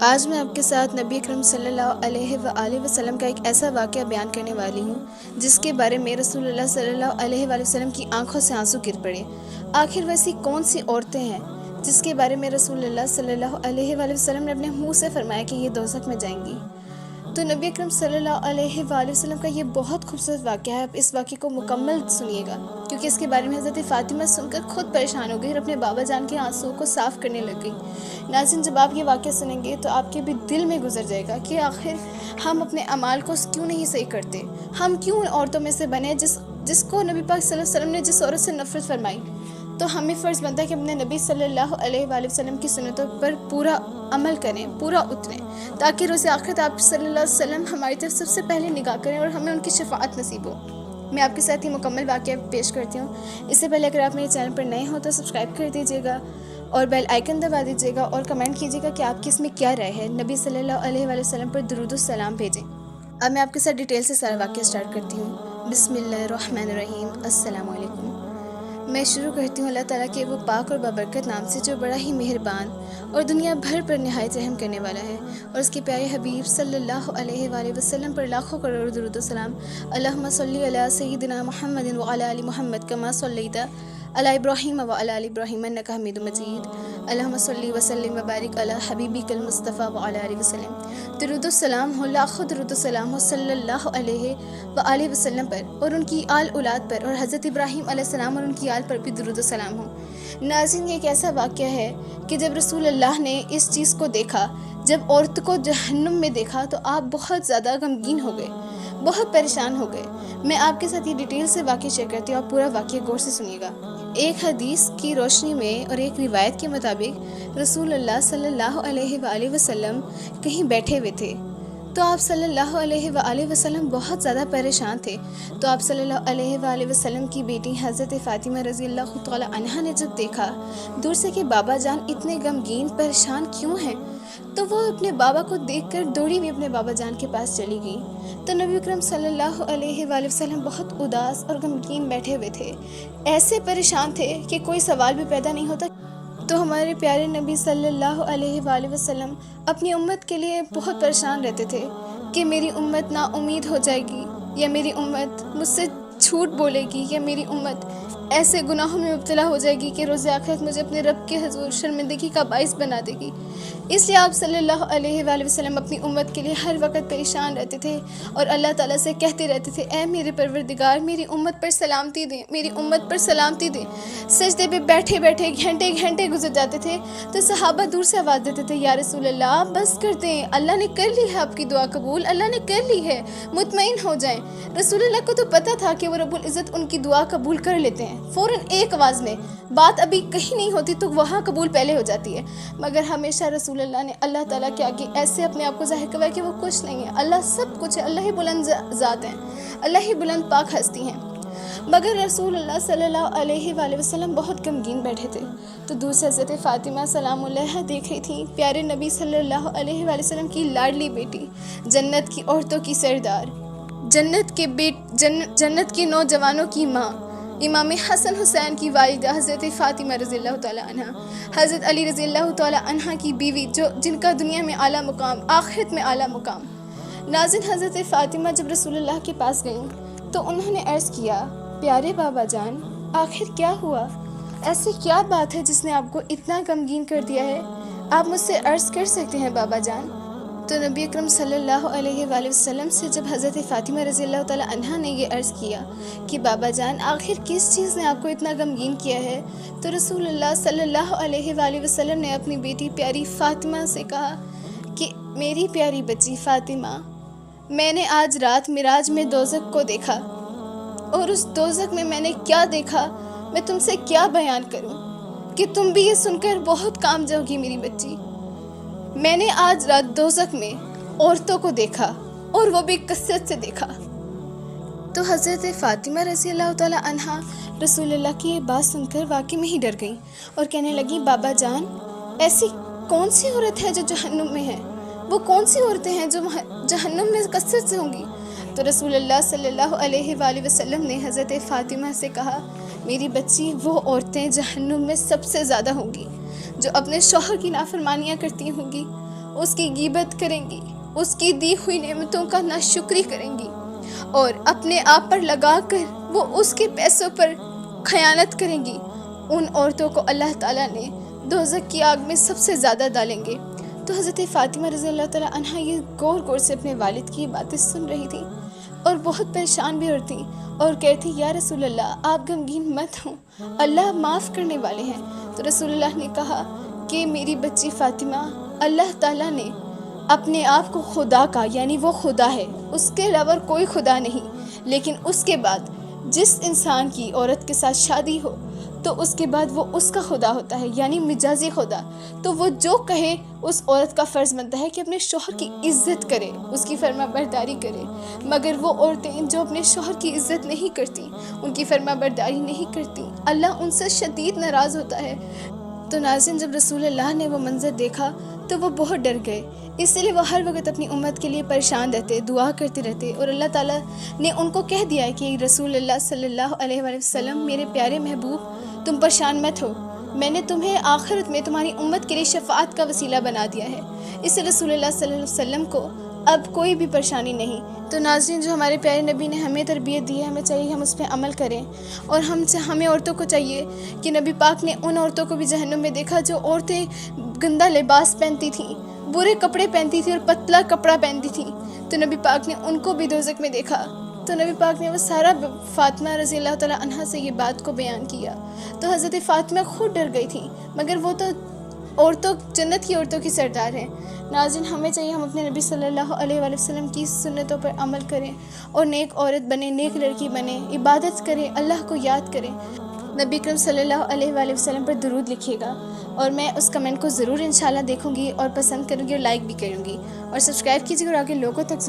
آج میں آپ کے ساتھ نبی اکرم صلی اللہ علیہ وآلہ وسلم کا ایک ایسا واقعہ بیان کرنے والی ہوں جس کے بارے میں رسول اللہ صلی اللہ علیہ وآلہ وسلم کی آنکھوں سے آنسو گر پڑے۔ آخر ویسی کون سی عورتیں ہیں جس کے بارے میں رسول اللہ صلی اللہ علیہ وآلہ وسلم نے اپنے منہ سے فرمایا کہ یہ دوزخ میں جائیں گی؟ تو نبی اکرم صلی اللہ علیہ وآلہ وسلم کا یہ بہت خوبصورت واقعہ ہے۔ آپ اس واقعے کو مکمل سنیے گا کیونکہ اس کے بارے میں حضرت فاطمہ سن کر خود پریشان ہو گئی اور اپنے بابا جان کے آنسوؤں کو صاف کرنے لگ گئی۔ ناظرین، جب آپ یہ واقعہ سنیں گے تو آپ کے بھی دل میں گزر جائے گا کہ آخر ہم اپنے اعمال کو کیوں نہیں صحیح کرتے، ہم کیوں ان عورتوں میں سے بنے جس کو نبی پاک صلی اللہ علیہ وسلم نے جس عورت سے نفرت فرمائی۔ تو ہمیں فرض بنتا ہے کہ اپنے نبی صلی اللہ علیہ وآلہ وسلم کی سنتوں پر پورا عمل کریں، پورا اتریں، تاکہ روز آخرت آپ صلی اللہ علیہ وسلم ہماری طرف سب سے پہلے نگاہ کریں اور ہمیں ان کی شفاعت نصیب ہو۔ میں آپ کے ساتھ یہ مکمل واقعہ پیش کرتی ہوں۔ اس سے پہلے اگر آپ میرے چینل پر نئے ہوں تو سبسکرائب کر دیجیے گا اور بیل آئیکن دبا دیجیے گا اور کمنٹ کیجیے گا کہ آپ کی اس میں کیا رائے ہے۔ نبی صلی اللہ علیہ وآلہ وسلم پر درود و سلام بھیجیں۔ اب میں آپ کے ساتھ ڈیٹیل سے سارا واقعہ سٹارٹ کرتی ہوں۔ بسم اللہ الرحمن الرحیم۔ السلام علیکم۔ میں شروع کرتی ہوں اللہ تعالیٰ کے وہ پاک اور بابرکت نام سے جو بڑا ہی مہربان اور دنیا بھر پر نہایت رحم کرنے والا ہے، اور اس کے پیارے حبیب صلی اللہ علیہ وآلہ وسلم پر لاکھوں کروڑ درود و سلام۔ اللہم صلی علی سیدنا محمد وعلی آل محمد کما صلیت علی ابراہیم وعلی آل ابراہیم انک حمید مجید۔ اللہم صلی وسلم وبارک علی حبیبک المصطفیٰ وعلی آلہ وسلم۔ درود و سلام ہو، لاکھوں درود و سلام ہو صلی اللہ علیہ وآلہ وسلم پر اور ان کی آل اولاد پر، اور حضرت ابراہیم علیہ السلام اور ان کی آل پر بھی درود و سلام ہو۔ ناظرین، یہ ایک ایسا واقعہ ہے کہ جب رسول اللہ نے اس چیز کو دیکھا، جب عورت کو جہنم میں دیکھا تو آپ بہت زیادہ غمگین ہو گئے، بہت پریشان ہو گئے۔ میں آپ کے ساتھ یہ ڈیٹیل سے واقعہ شیئر کرتی ہوں، آپ پورا واقعہ غور سے سنیے گا۔ ایک حدیث کی روشنی میں اور ایک روایت کے مطابق رسول اللہ صلی اللہ علیہ وآلہ وسلم کہیں بیٹھے ہوئے تھے تو آپ صلی اللہ علیہ وآلہ وسلم بہت زیادہ پریشان تھے۔ تو آپ صلی اللہ علیہ وآلہ وسلم کی بیٹی حضرت فاطمہ رضی اللہ تعالی عنہا نے جب دیکھا دور سے کہ بابا جان اتنے غمگین پریشان کیوں ہیں، تو وہ اپنے بابا کو دیکھ کر دوڑی ہوئی اپنے بابا جان کے پاس چلی گئی۔ تو نبی اکرم صلی اللہ علیہ وآلہ وسلم بہت اداس اور غمگین بیٹھے ہوئے تھے، ایسے پریشان تھے کہ کوئی سوال بھی پیدا نہیں ہوتا۔ تو ہمارے پیارے نبی صلی اللہ علیہ وآلہ وسلم اپنی امت کے لیے بہت پریشان رہتے تھے کہ میری امت نا امید ہو جائے گی، یا میری امت مجھ سے جھوٹ بولے گی، یا میری امت ایسے گناہوں میں مبتلا ہو جائے گی کہ روز آخرت مجھے اپنے رب کے حضور شرمندگی کا باعث بنا دے گی۔ اس لیے آپ صلی اللہ علیہ وآلہ وسلم اپنی امت کے لیے ہر وقت پریشان رہتے تھے اور اللہ تعالیٰ سے کہتے رہتے تھے، اے میرے پروردگار، میری امت پر سلامتی دے، میری امت پر سلامتی دے۔ سجدے پہ بیٹھے بیٹھے گھنٹے گھنٹے گزر جاتے تھے تو صحابہ دور سے آواز دیتے تھے، یا رسول اللہ بس کر دیں، اللہ نے کر لی ہے آپ کی دعا قبول، اللہ نے کر لی ہے، مطمئن ہو جائیں۔ رسول اللہ کو تو پتہ تھا کہ وہ رب العزت ان کی دعا قبول کر لیتے ہیں، فوراً ایک آواز میں، بات ابھی کہیں نہیں ہوتی تو وہاں قبول پہلے ہو جاتی ہے، مگر ہمیشہ رسول اللہ نے اللہ تعالیٰ کے آگے ایسے اپنے آپ کو ظاہر کروایا کہ وہ کچھ نہیں ہے، اللہ سب کچھ ہے، اللہ ہی بلند ذات ہیں، اللہ ہی بلند پاک ہستی ہیں۔ مگر رسول اللہ صلی اللہ علیہ وآلہ وسلم بہت غمگین بیٹھے تھے تو دور سے حضرت فاطمہ سلام اللہ دیکھ رہی تھی، پیارے نبی صلی اللہ علیہ وآلہ وسلم کی لاڈلی بیٹی، جنت کی عورتوں کی سردار، جنت کے نوجوانوں کی ماں، امام حسن حسین کی والدہ حضرت فاطمہ رضی اللہ تعالی عنہ، حضرت علی رضی اللہ تعالی عنہ کی بیوی، جن کا دنیا میں اعلیٰ مقام، آخرت میں اعلیٰ مقام۔ ناظرین، حضرت فاطمہ جب رسول اللہ کے پاس گئیں تو انہوں نے عرض کیا، پیارے بابا جان، آخر کیا ہوا؟ ایسی کیا بات ہے جس نے آپ کو اتنا غمگین کر دیا ہے؟ آپ مجھ سے عرض کر سکتے ہیں بابا جان۔ تو نبی اکرم صلی اللہ علیہ وآلہ وسلم سے جب حضرت فاطمہ رضی اللہ تعالی عنہا نے یہ عرض کیا کہ بابا جان آخر کس چیز نے آپ کو اتنا غمگین کیا ہے، تو رسول اللہ صلی اللہ علیہ وآلہ وسلم نے اپنی بیٹی پیاری فاطمہ سے کہا کہ میری پیاری بچی فاطمہ، میں نے آج رات معراج میں دوزخ کو دیکھا، اور اس دوزخ میں نے کیا دیکھا میں تم سے کیا بیان کروں کہ تم بھی یہ سن کر بہت کام جاؤ گی میری بچی۔ میں نے آج رات دوزخ میں عورتوں کو دیکھا، اور وہ بھی کثرت سے دیکھا۔ تو حضرت فاطمہ رضی اللہ تعالی عنہا رسول اللہ کی یہ بات سن کر واقعی میں ہی ڈر گئیں اور کہنے لگی، بابا جان، ایسی کون سی عورت ہے جو جہنم میں ہے؟ وہ کون سی عورتیں ہیں جو جہنم میں کثرت سے ہوں گی؟ تو رسول اللہ صلی اللہ علیہ وآلہ وسلم نے حضرت فاطمہ سے کہا، میری بچی، وہ عورتیں جہنم میں سب سے زیادہ ہوں گی جو اپنے شوہر کی نافرمانیاں کرتی ہوں گی، اس کی غیبت کریں گی، اس کی دی ہوئی نعمتوں کا ناشکری کریں گی اور اپنے آپ پر لگا کر وہ اس کے پیسوں پر خیانت کریں گی، ان عورتوں کو اللہ تعالیٰ نے دوزخ کی آگ میں سب سے زیادہ ڈالیں گے۔ تو حضرت فاطمہ رضی اللہ تعالیٰ عنہا یہ غور غور سے اپنے والد کی باتیں سن رہی تھی اور بہت پریشان بھی ہوتی اور کہتی یا رسول اللہ آپ غمگین مت ہوں، اللہ معاف کرنے والے ہیں۔ تو رسول اللہ نے کہا کہ میری بچی فاطمہ، اللہ تعالیٰ نے اپنے آپ کو خدا کا، یعنی وہ خدا ہے، اس کے علاوہ کوئی خدا نہیں، لیکن اس کے بعد جس انسان کی عورت کے ساتھ شادی ہو تو اس کے بعد وہ اس کا خدا ہوتا ہے، یعنی مجازی خدا۔ تو وہ جو کہے اس عورت کا فرض بنتا ہے کہ اپنے شوہر کی عزت کرے، اس کی فرما برداری کرے، مگر وہ عورتیں جو اپنے شوہر کی عزت نہیں کرتی، ان کی فرما برداری نہیں کرتی، اللہ ان سے شدید ناراض ہوتا ہے۔ تو ناظرین، جب رسول اللہ نے وہ منظر دیکھا تو وہ بہت ڈر گئے، اس لیے وہ ہر وقت اپنی امت کے لیے پریشان رہتے، دعا کرتے رہتے، اور اللہ تعالیٰ نے ان کو کہہ دیا ہے کہ رسول اللہ صلی اللہ علیہ وآلہ وسلم میرے پیارے محبوب تم پریشان مت ہو، میں نے تمہیں آخرت میں تمہاری امت کے لیے شفاعت کا وسیلہ بنا دیا ہے، اس سے رسول اللہ صلی اللہ علیہ وسلم کو اب کوئی بھی پریشانی نہیں۔ تو ناظرین، جو ہمارے پیارے نبی نے ہمیں تربیت دی ہے، ہمیں چاہیے ہم اس پہ عمل کریں، اور ہمیں عورتوں کو چاہیے کہ نبی پاک نے ان عورتوں کو بھی جہنم میں دیکھا جو عورتیں گندا لباس پہنتی تھیں، برے کپڑے پہنتی تھیں اور پتلا کپڑا پہنتی تھیں، تو نبی پاک نے ان کو بھی دوزخ میں دیکھا۔ تو نبی پاک نے وہ سارا فاطمہ رضی اللہ تعالیٰ عنہا سے یہ بات کو بیان کیا، تو حضرت فاطمہ خود ڈر گئی تھیں، مگر وہ تو جنت کی عورتوں کی سردار ہیں۔ ناظرین، ہمیں چاہیے ہم اپنے نبی صلی اللہ علیہ وآلہ وسلم کی سنتوں پر عمل کریں اور نیک عورت بنیں، نیک لڑکی بنیں، عبادت کریں، اللہ کو یاد کریں۔ نبی کرم صلی اللہ علیہ وآلہ وسلم پر درود لکھیے گا، اور میں اس کمنٹ کو ضرور انشاءاللہ دیکھوں گی اور پسند کروں گی اور لائک بھی کروں گی، اور سبسکرائب کیجیے اور آگے لوگوں تک